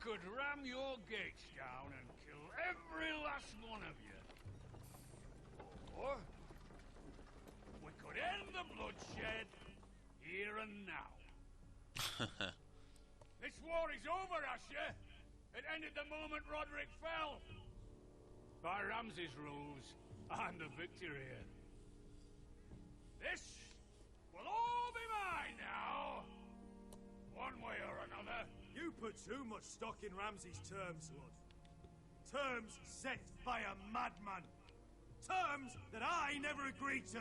could ram your gates down and kill every last one of you. Or we could end the bloodshed here and now. This war is over, Asher. It ended the moment Roderick fell. By Ramsay's rules and the victory. This will all be mine now. One way or another. You put too much stock in Ramsay's terms, Lord. Terms set by a madman. Terms that I never agreed to.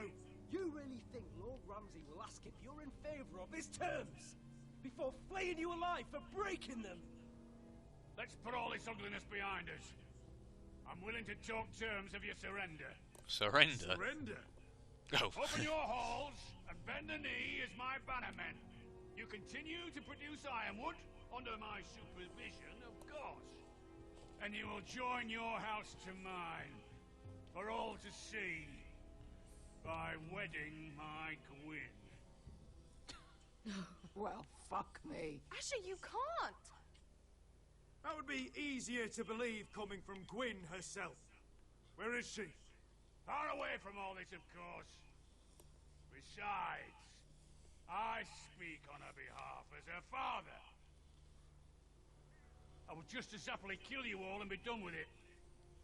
You really think Lord Ramsay will ask if you're in favor of his terms before flaying you alive for breaking them? Let's put all this ugliness behind us. I'm willing to talk terms if you surrender. Surrender? Surrender? Oh. Open your halls and bend the knee as my bannermen. You continue to produce ironwood under my supervision, of course. And you will join your house to mine for all to see by wedding my Gwyn. Well, fuck me. Asher, you can't! That would be easier to believe coming from Gwyn herself. Where is she? Far away from all this, of course. Besides, I speak on her behalf as her father. I would just as happily kill you all and be done with it.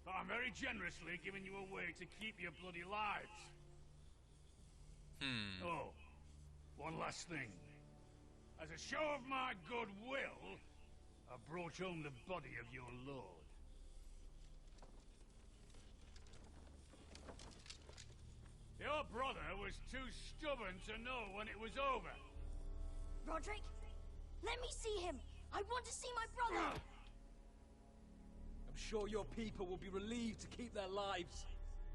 But I'm very generously giving you a way to keep your bloody lives. Oh, one last thing. As a show of my goodwill, I brought home the body of your lord. Your brother was too stubborn to know when it was over. Roderick, let me see him! I want to see my brother! I'm sure your people will be relieved to keep their lives.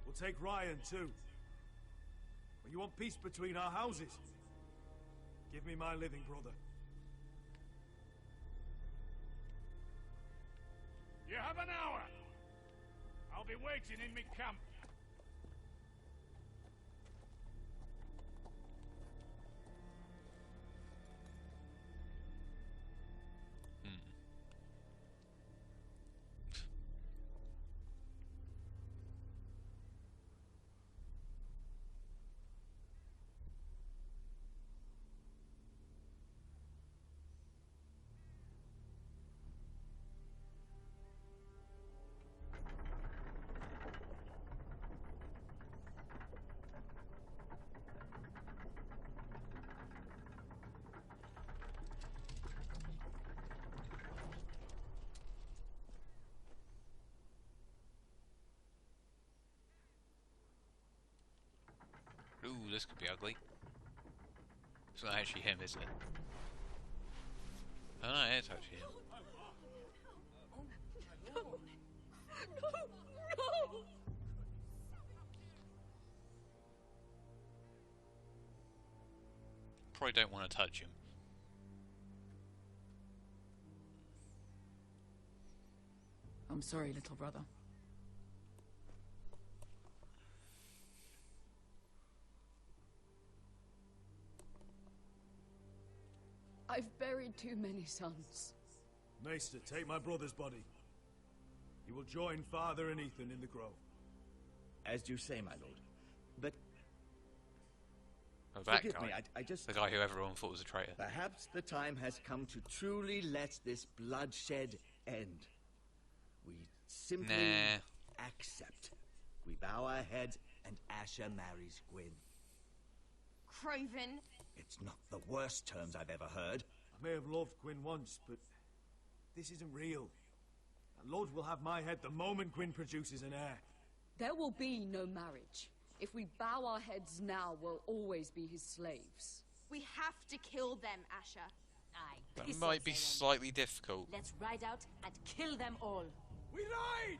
We'll take Ryan, too. But you want peace between our houses? Give me my living brother. You have an hour. I'll be waiting in my camp. Ooh, this could be ugly. It's not actually him, is it? Oh no, it's actually him. No! No! Probably don't want to touch him. I'm sorry, little brother. I've buried too many sons. Maester, take my brother's body. He will join Father and Ethan in the grove. As you say, my lord. But Oh, that forgive guy. me, I just... The guy who everyone thought was a traitor. Perhaps the time has come to truly let this bloodshed end. We simply accept. We bow our heads and Asher marries Gwyn. Craven! It's not the worst terms I've ever heard. I may have loved Gwyn once, but this isn't real. And Lord will have my head the moment Gwyn produces an heir. There will be no marriage. If we bow our heads now, we'll always be his slaves. We have to kill them, Asher. Aye. That might be slightly difficult. Let's ride out and kill them all. We ride!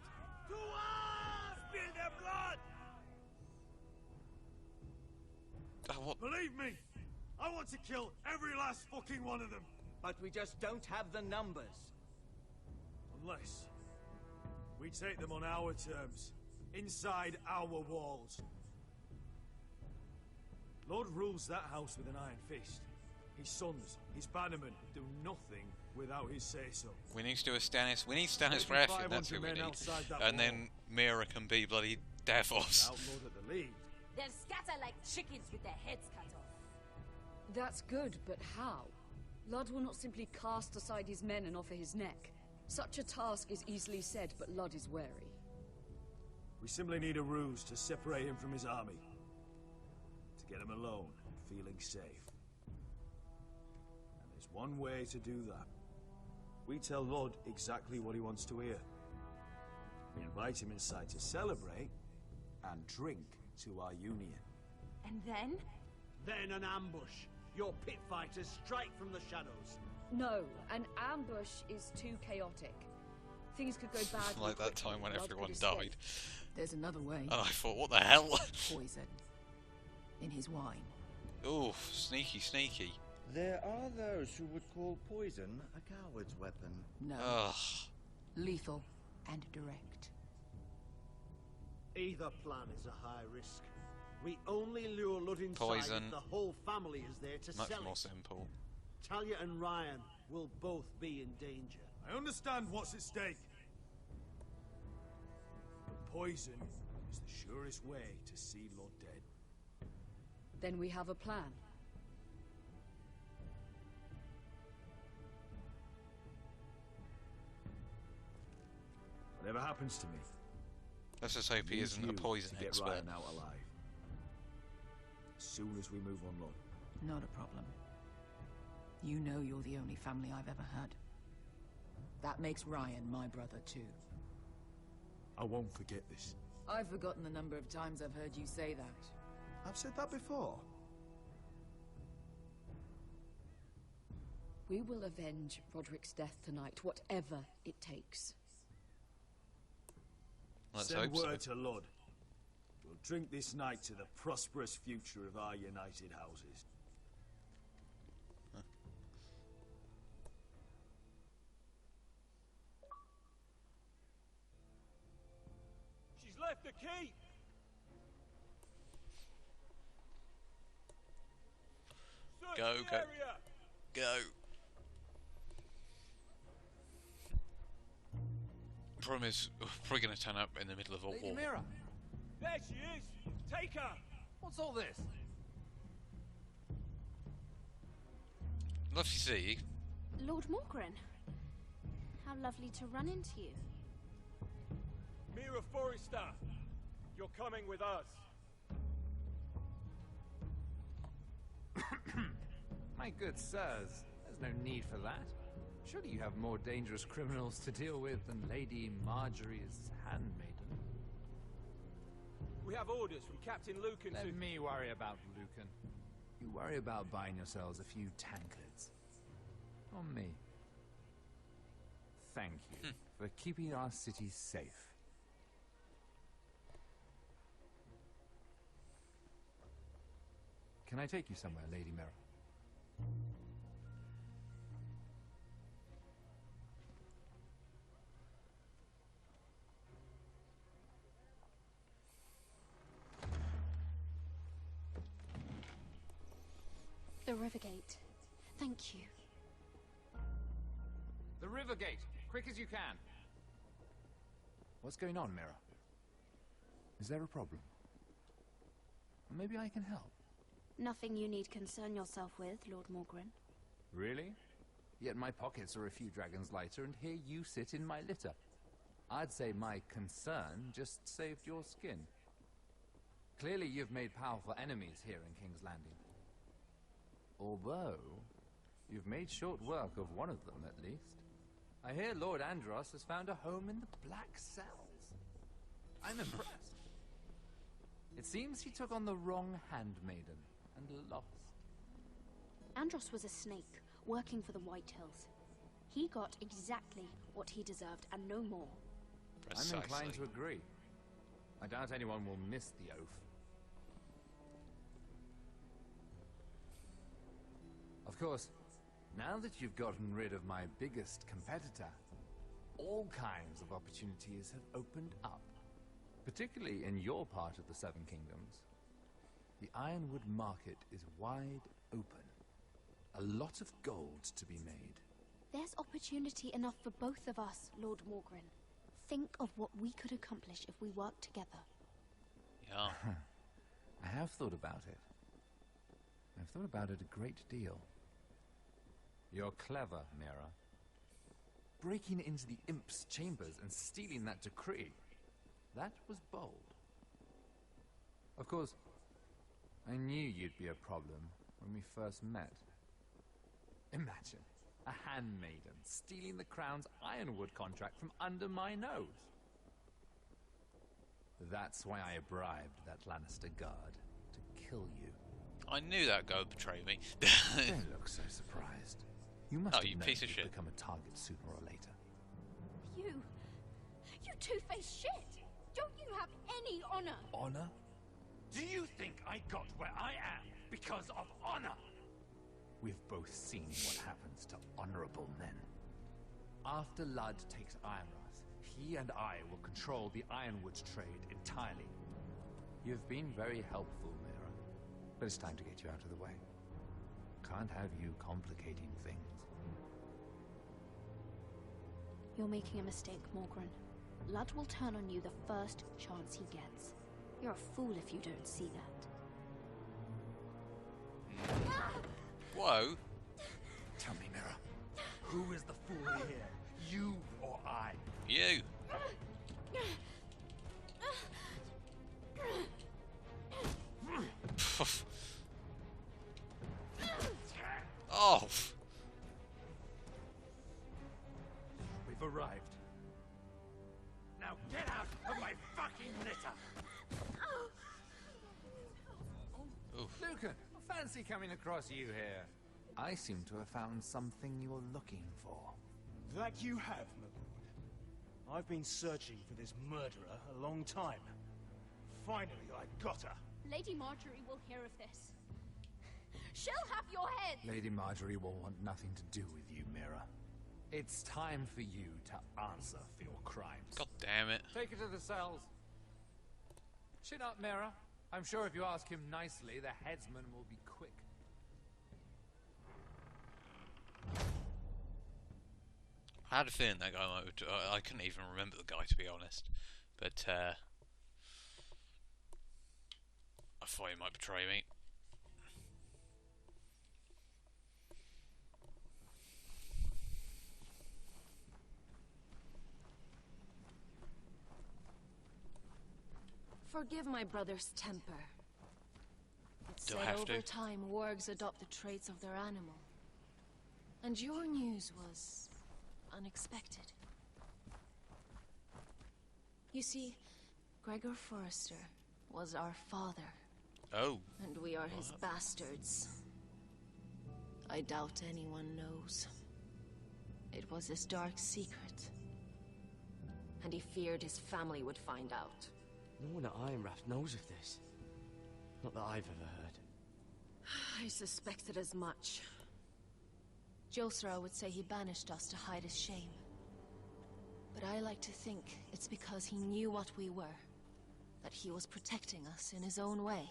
To arms! Spill their blood! Oh, what? Believe me, I want to kill every last fucking one of them. But we just don't have the numbers. Unless we take them on our terms, inside our walls. Lord rules that house with an iron fist. His sons, his bannermen, do nothing without his say-so. We need to do a Stannis. We need Stannis Maybe Ration. That's who 500 we men need. outside that And wall. then Mira can be bloody Davos. Outlawed at the lead. They'll scatter like chickens with their heads cut off. That's good, but how? Ludd will not simply cast aside his men and offer his neck. Such a task is easily said, but Ludd is wary. We simply need a ruse to separate him from his army. To get him alone, feeling safe. And there's one way to do that. We tell Ludd exactly what he wants to hear. We invite him inside to celebrate and drink to our union. And then? Then an ambush. Your pit fighters strike from the shadows. No, an ambush is too chaotic. Things could go badly. Like that quickly. time when Ludd everyone could escape. died. There's another way. And I thought, what the hell? Poison. In his wine. Oof, sneaky, sneaky. There are those who would call poison a coward's weapon. No. Ugh. Lethal and direct. Either plan is a high risk. We only lure Ludd inside Poison. if the whole family is there to Much sell more it. simple. Talia and Ryan will both be in danger. I understand what's at stake. But poison is the surest way to see Ludd dead. Then we have a plan. Whatever happens to me, Let's just hope he need isn't a you poison to get expert. Ryan out alive. As soon as we move on Ludd. Not a problem. You know you're the only family I've ever had. That makes Ryan my brother too. I won't forget this. I've forgotten the number of times I've heard you say that. I've said that before. We will avenge Roderick's death tonight, whatever it takes. Let's Send hope so. word to Ludd. We'll drink this night to the prosperous future of our united houses. She's left the key! Search Go, the go. area! Go. Problem is, we're probably going to turn up in the middle of a war. There she is! Take her! What's all this? Love to see you. Lord Morgren. How lovely to run into you. Mira Forrester, you're coming with us. My good sirs, there's no need for that. Surely you have more dangerous criminals to deal with than Lady Marjorie's handmaiden. We have orders from Captain Lucan Let to... me worry about Lucan. You worry about buying yourselves a few tankards. On me. Thank you for keeping our city safe. Can I take you somewhere, Lady Mira? The Rivergate. Thank you. The Rivergate! Quick as you can! What's going on, Mira? Is there a problem? Maybe I can help. Nothing you need concern yourself with, Lord Morgren. Really? Yet my pockets are a few dragons lighter, and here you sit in my litter. I'd say my concern just saved your skin. Clearly you've made powerful enemies here in King's Landing. Although, you've made short work of one of them, at least. I hear Lord Andros has found a home in the Black Cells. I'm impressed. It seems he took on the wrong handmaiden and lost. Andros was a snake, working for the White Hills. He got exactly what he deserved, and no more. Precisely. I'm inclined to agree. I doubt anyone will miss the oath. Of course, now that you've gotten rid of my biggest competitor, all kinds of opportunities have opened up. Particularly in your part of the Seven Kingdoms. The Ironwood market is wide open. A lot of gold to be made. There's opportunity enough for both of us, Lord Morgren. Think of what we could accomplish if we worked together. Yeah. I have thought about it. I've thought about it a great deal. You're clever, Mira. Breaking into the Imp's chambers and stealing that decree. That was bold. Of course, I knew you'd be a problem when we first met. Imagine a handmaiden stealing the crown's ironwood contract from under my nose. That's why I bribed that Lannister guard to kill you. I knew that guy would betray me. Don't look so surprised. You must have you known piece of you'd shit. become a target sooner or later. You two-faced shit! Don't you have any honor? Honor? Do you think I got where I am because of honor? We've both seen what happens to honorable men. After Ludd takes Ironrath, he and I will control the ironwood trade entirely. You've been very helpful, Mira, but it's time to get you out of the way. Can't have you complicating things. You're making a mistake, Morgren. Ludd will turn on you the first chance he gets. You're a fool if you don't see that. Whoa. Tell me, Mira, who is the fool here? You or I? You. Oh. We've arrived. Now get out of my fucking litter! Lucan, fancy coming across you here. I seem to have found something you're looking for. That you have, my lord. I've been searching for this murderer a long time. Finally, I got her. Lady Marjorie will hear of this. She'll have your head! Lady Marjorie will want nothing to do with you, Mira. It's time for you to answer for your crimes. God damn it. Take her to the cells. Chin up, Mira. I'm sure if you ask him nicely, the headsman will be quick. I had a feeling that guy might. I couldn't even remember the guy, to be honest. But I thought he might betray me. Forgive my brother's temper. It's Do I said have over to? time wargs adopt the traits of their animal. And your news was unexpected. You see, Gregor Forrester was our father. Oh. And we are his bastards. I doubt anyone knows. It was his dark secret. And he feared his family would find out. No one at Ironrath knows of this. Not that I've ever heard. I suspected as much. Josra would say he banished us to hide his shame. But I like to think it's because he knew what we were. That he was protecting us in his own way.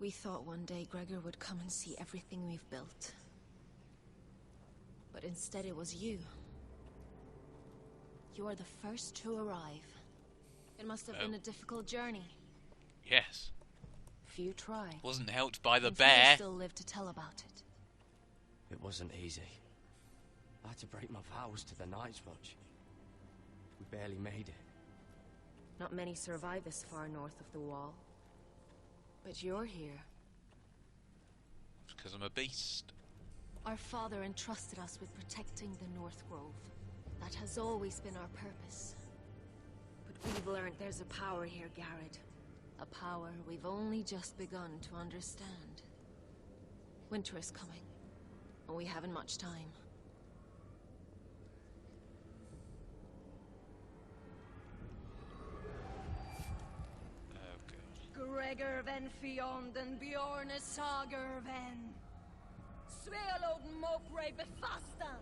We thought one day Gregor would come and see everything we've built. But instead it was you. You are the first to arrive. It must have been a difficult journey. Yes. Few try. Wasn't helped by the And few bear. still live to tell about it. It wasn't easy. I had to break my vows to the Night's Watch. We barely made it. Not many survive this far north of the wall. But you're here. It's because I'm a beast. Our father entrusted us with protecting the North Grove. That has always been our purpose. But we've learned there's a power here, Garrett. A power we've only just begun to understand. Winter is coming, and we haven't much time. Gregor ven Fionden Bjorne Sager ven. Svealod Mokre befastan.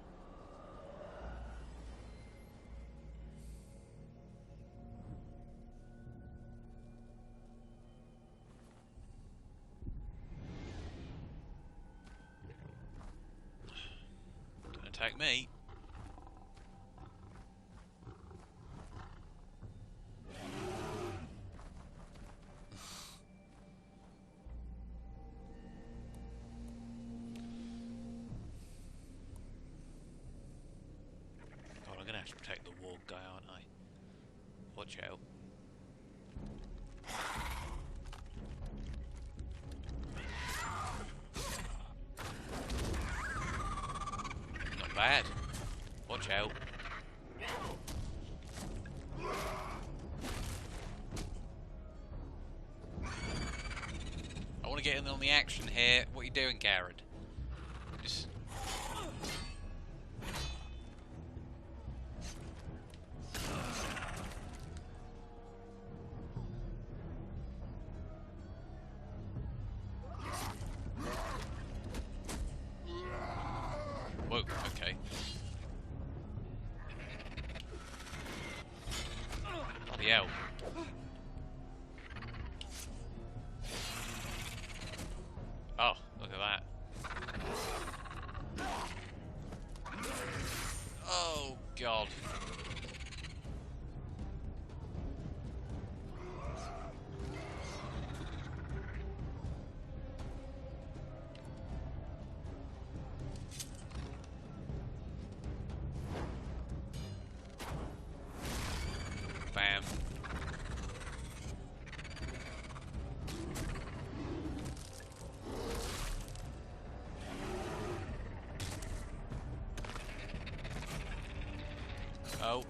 protect me. God, I'm gonna have to protect the warg guy, aren't I? Watch out. Not bad. Watch out. I want to get in on the action here. What are you doing, Garrett? Just... Whoa, okay. Bloody hell. Oh, look at that. Oh, God. Bam. Oh.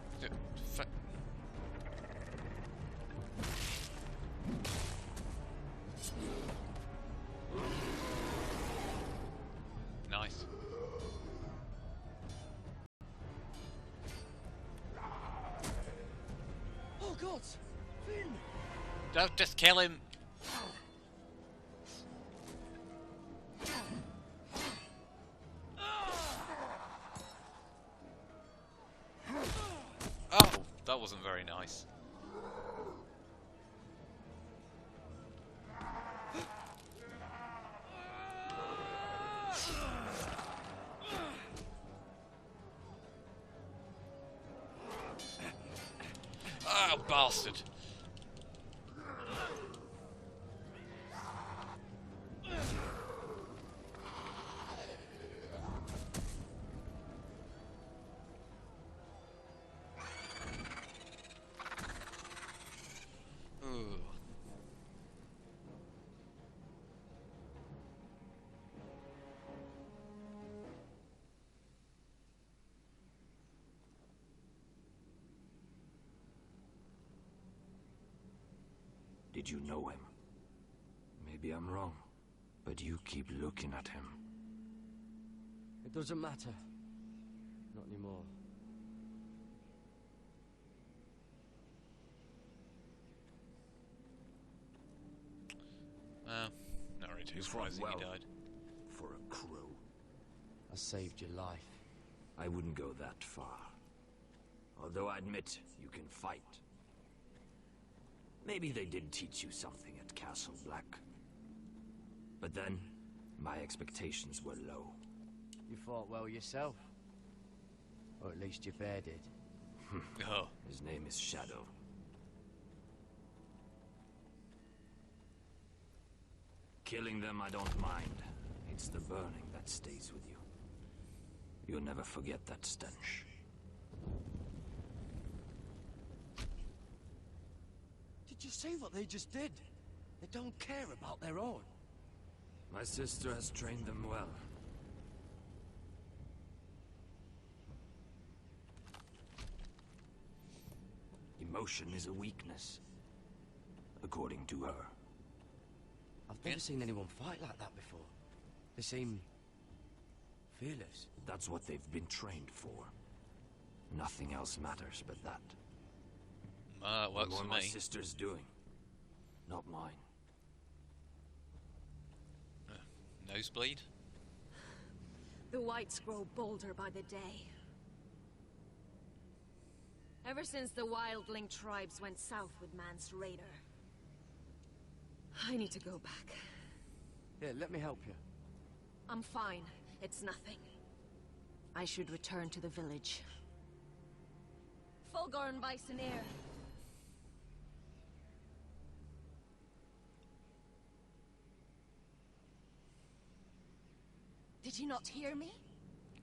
Nice. Oh God! Finn! Don't just kill him. Oh, that wasn't very nice. Oh, bastard. Ooh. Did you know him? Maybe I'm wrong, but you keep looking at him. It doesn't matter. Not anymore. Not really too You fought surprising well he died. for a crow. I saved your life. I wouldn't go that far. Although I admit, you can fight. Maybe they did teach you something at Castle Black. But then, my expectations were low. You fought well yourself. Or at least your bear did. Oh. His name is Shadow. Killing them I don't mind. It's the burning that stays with you. You'll never forget that stench. Did you see what they just did? They don't care about their own. My sister has trained them well. Emotion is a weakness, according to her. I've never seen anyone fight like that before. They seem fearless. That's what they've been trained for. Nothing else matters but that. Works what for my me. sister's doing, not mine. Nosebleed? The whites grow bolder by the day. Ever since the wildling tribes went south with Mance Raider. I need to go back. Yeah, let me help you. I'm fine. It's nothing. I should return to the village. Fulgorn Bisoneer. Did you not hear me?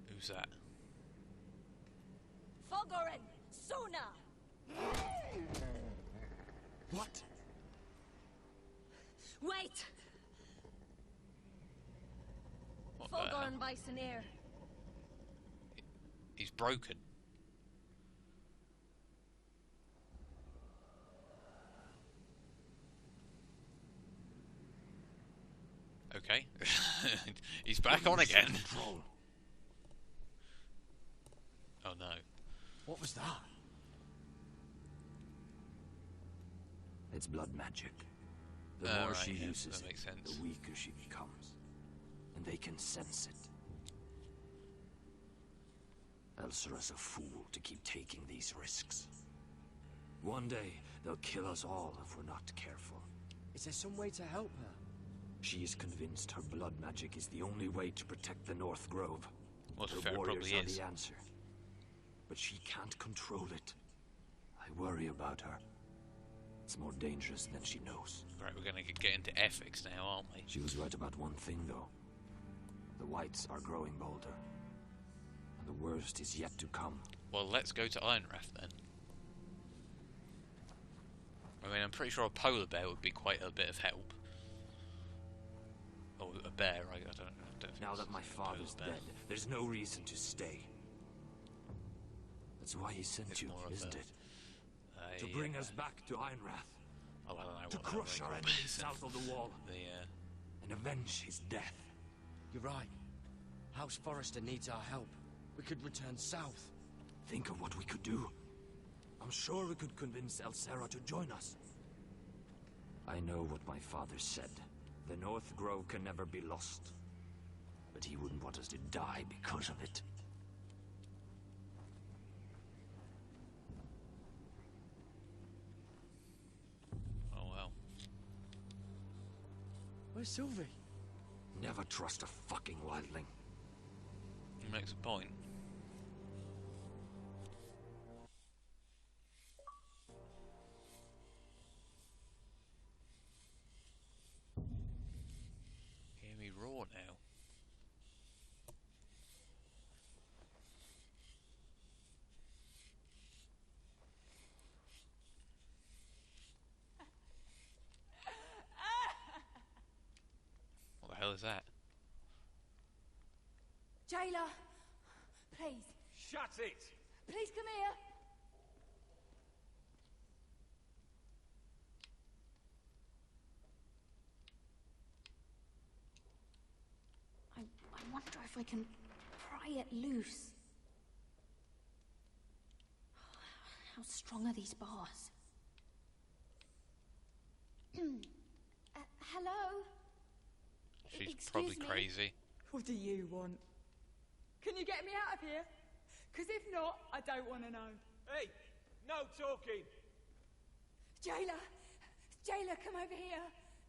Who's that? Fulgorn! Sooner! What? Wait! What the hell? Fulgorn Bisoneer. He's broken. Okay. He's back on again. Oh no. What was that? It's blood magic. The Oh, more right, she yeah, uses that makes it, sense. the weaker she becomes. And they can sense it. Elsera's a fool to keep taking these risks. One day, they'll kill us all if we're not careful. Is there some way to help her? She is convinced her blood magic is the only way to protect the North Grove. Well, to be Her fair, it warriors probably are is. the answer. But she can't control it. I worry about her. It's more dangerous than she knows. Right, we're gonna get into ethics now, aren't we? She was right about one thing, though. The Whites are growing bolder. And the worst is yet to come. Well, let's go to Ironrath then. I mean, I'm pretty sure a polar bear would be quite a bit of help. Or a bear, I don't know. Now that my father's dead, there's no reason to stay. That's why he sent you, isn't it? To bring us back to Ironrath. Oh, I don't know To what crush that our really enemies is. south of the wall. And avenge his death. You're right. House Forrester needs our help. We could return south. Think of what we could do. I'm sure we could convince Elsera to join us. I know what my father said. The North Grove can never be lost. But he wouldn't want us to die because of it. Oh well. Where's Sylvie? Never trust a fucking wildling. He makes a point. Hear me roar now. What the hell is that? Jailer, please. Shut it! Please come here. I wonder if I can pry it loose. How strong are these bars? Hello? She's Excuse probably me? crazy. What do you want? Can you get me out of here? Because if not, I don't want to know. Hey, no talking! Jailer! Jailer, come over here.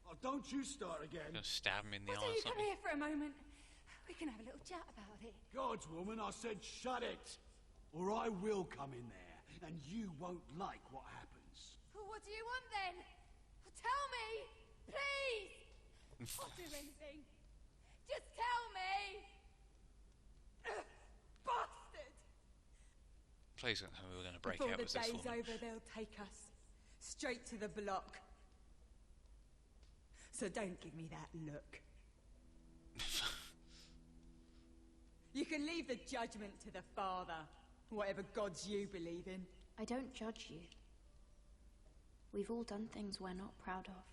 Oh, don't you start again. Gonna stab him in the Why eye don't or you come something. here for a moment? We can have a little chat about it. God's woman, I said shut it! Or I will come in there, and you won't like what happens. Well, what do you want then? Well, tell me! Please! I'll do anything. Just tell me! Bastard! Please don't tell me we're gonna break Before out the with this day's woman. over, they'll take us straight to the block. So don't give me that look. You can leave the judgment to the Father, whatever gods you believe in. I don't judge you. We've all done things we're not proud of.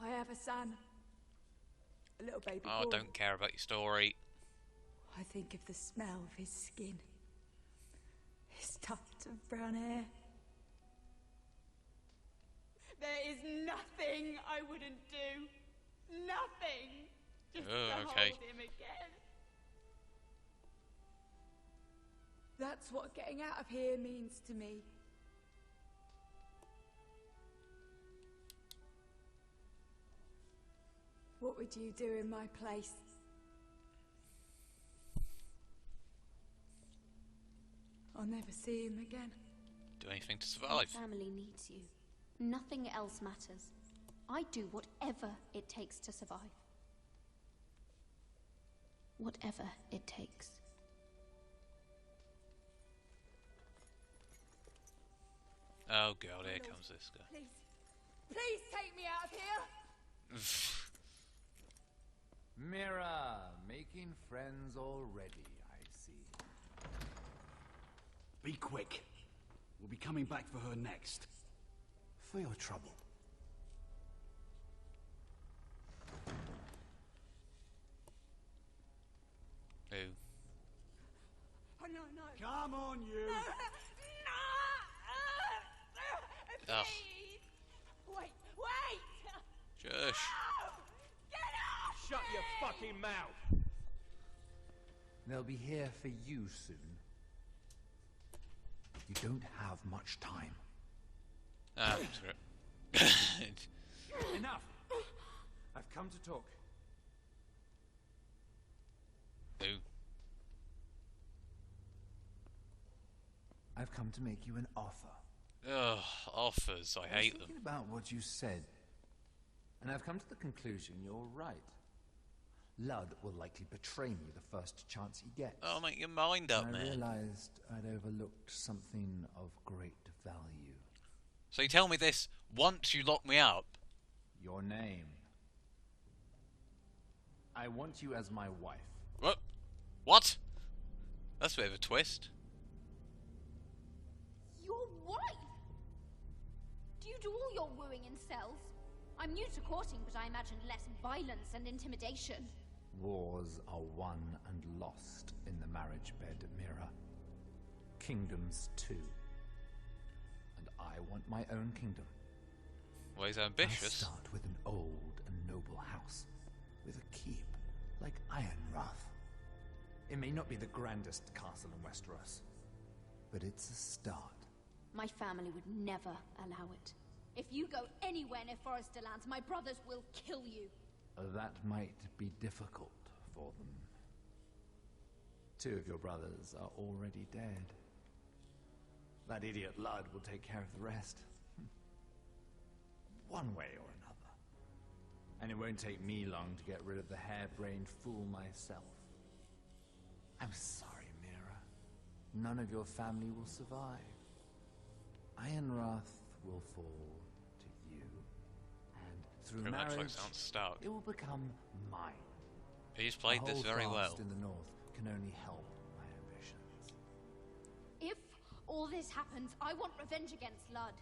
I have a son. A little baby Oh, boy. don't care about your story. I think of the smell of his skin. His tuft of brown hair. There is nothing I wouldn't do. Nothing. Just Oh, to okay. hold him again. That's what getting out of here means to me. What What would you do in my place? I'll never see him again. Do anything to Your survive. family needs you. Nothing else matters. I do whatever it takes to survive. Whatever it takes. Oh god, here comes this guy. Please. Please take me out of here! Mira, making friends already, I see. Be quick. We'll be coming back for her next. For your trouble. Who? Oh, no, no. Come on, you. Ugh. Wait, wait! Shush. Get off! Shut your fucking mouth! They'll be here for you soon. You don't have much time. Ah, screw it. Enough! I've come to talk. Who? I've come to make you an offer. Ugh, offers. I hate them. Thinking about what you said, and I've come to the conclusion you're right. Ludd will likely betray me the first chance he gets. Oh, make your mind up, I man. realized I'd overlooked something of great value. So you tell me this once you lock me up? Your name. I want you as my wife. What? What? That's a bit of a twist. Your wife? Do you do all your wooing in cells? I'm new to courting, but I imagine less violence and intimidation. Wars are won and lost in the marriage bed, Mira. Kingdoms too. And I want my own kingdom. Well, he's ambitious. I start with an old and noble house, with a keep, like Ironrath. It may not be the grandest castle in Westeros, but it's a start. My family would never allow it. If you go anywhere near Forester lands, my brothers will kill you. That might be difficult for them. 2 of your brothers are already dead. That idiot Ludd will take care of the rest. One way or another. And it won't take me long to get rid of the harebrained fool myself. I'm sorry, Mira. None of your family will survive. Ironrath will fall to you. And through Pretty much like marriage, sounds stout. it will become mine. He's played this very well. In the north can only help my ambitions. If all this happens, I want revenge against Ludd.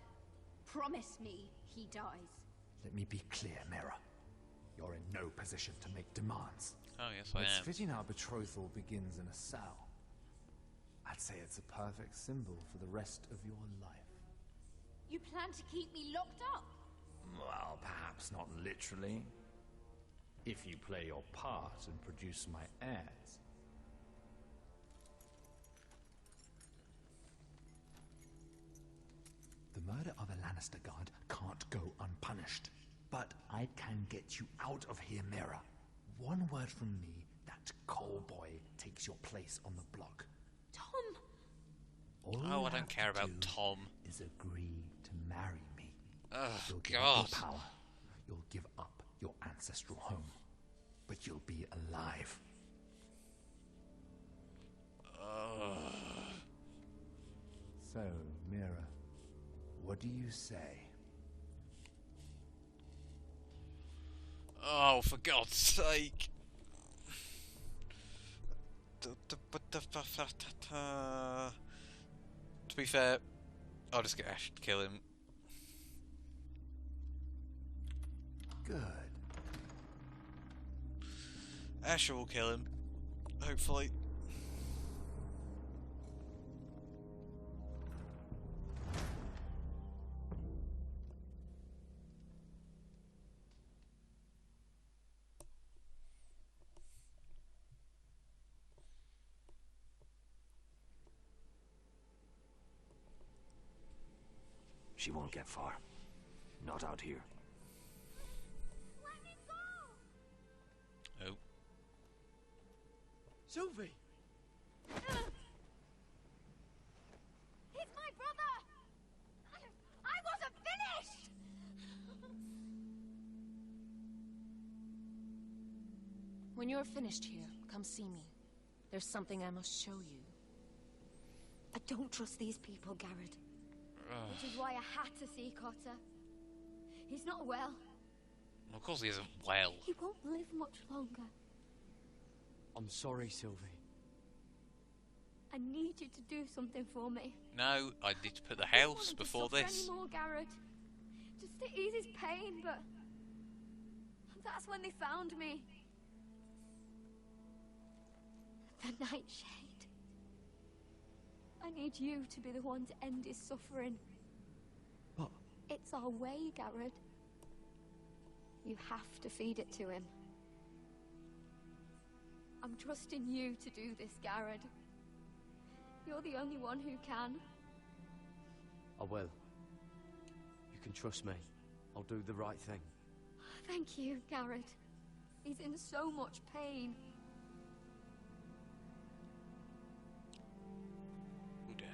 Promise me he dies. Let me be clear, Mira. You're in no position to make demands. Oh, yes, I It's am. fitting our betrothal begins in a cell. I'd say it's a perfect symbol for the rest of your life. You plan to keep me locked up? Well, perhaps not literally. If you play your part and produce my heirs. The murder of a Lannister guard can't go unpunished. But I can get you out of here, Mira. One word from me, that coal boy takes your place on the block. Tom! All I don't care about Tom. Is agree to marry me. Oh, You'll give God. up your power. You'll give up your ancestral home. But you'll be alive. So, Mira, what do you say? Oh, for God's sake. To be fair, I'll just get Ash to kill him. Good. Asher will kill him, hopefully. She won't get far. Not out here. Let me go! Sylvie! He's my brother! I wasn't finished! When you're finished here, come see me. There's something I must show you. I don't trust these people, Garrett. Which is why I had to see Cotter. He's not well. Of course he isn't well. He won't live much longer. I'm sorry, Sylvie. I need you to do something for me. No, I need to put the I don't want house him to before suffer this. anymore, Garrett. Just to ease his pain, but that's when they found me. The Nightshade. I need you to be the one to end his suffering. But It's our way, Garrett. You have to feed it to him. I'm trusting you to do this, Garrett. You're the only one who can. I will. You can trust me. I'll do the right thing. Thank you, Garrett. He's in so much pain. Oh dear.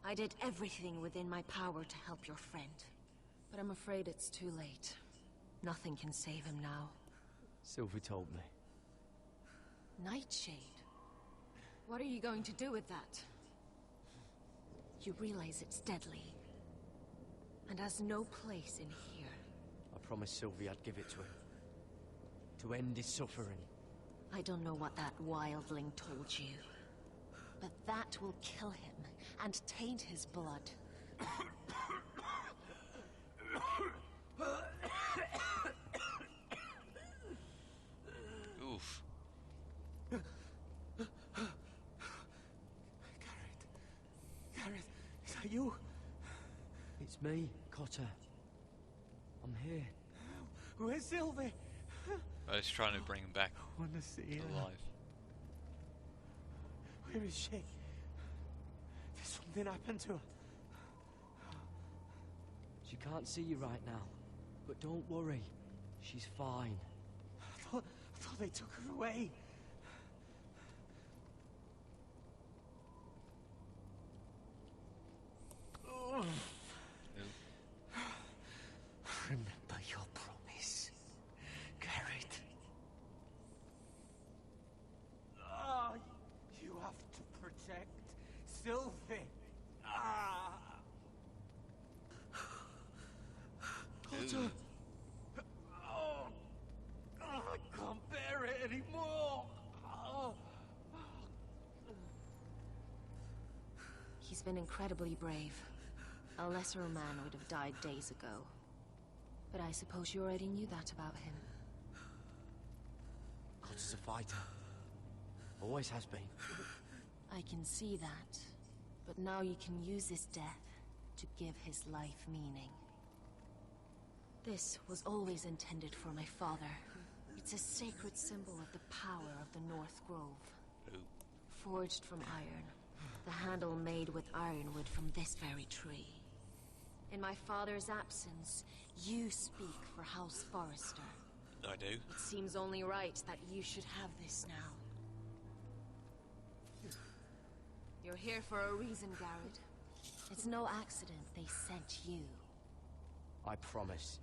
I did everything within my power to help your friend. But I'm afraid it's too late. Nothing can save him now. Sylvie told me. Nightshade? What are you going to do with that? You realize it's deadly. And has no place in here. I promised Sylvie I'd give it to him. To end his suffering. I don't know what that wildling told you. But that will kill him and taint his blood. Oof. Garrett, is that you? It's me, Cotter. I'm here. Where's Sylvie? I was trying to bring him back I want to see her. alive. Where is she? Did something happen to her? She can't see you right now. But don't worry. She's fine. I thought they took her away. Oh. Remember your promise, Garrett. Ah, you have to protect Sylvie. Ah. Cotter. Oh, I can't bear it anymore. Oh. He's been incredibly brave. A lesser man would have died days ago. But I suppose you already knew that about him. Cotter's a fighter. Always has been. I can see that. But now you can use his death to give his life meaning. This was always intended for my father. It's a sacred symbol of the power of the North Grove. Forged from iron. The handle made with ironwood from this very tree. In my father's absence, you speak for House Forrester. I do. It seems only right that you should have this now. You're here for a reason, Garrett. It's no accident they sent you. I promise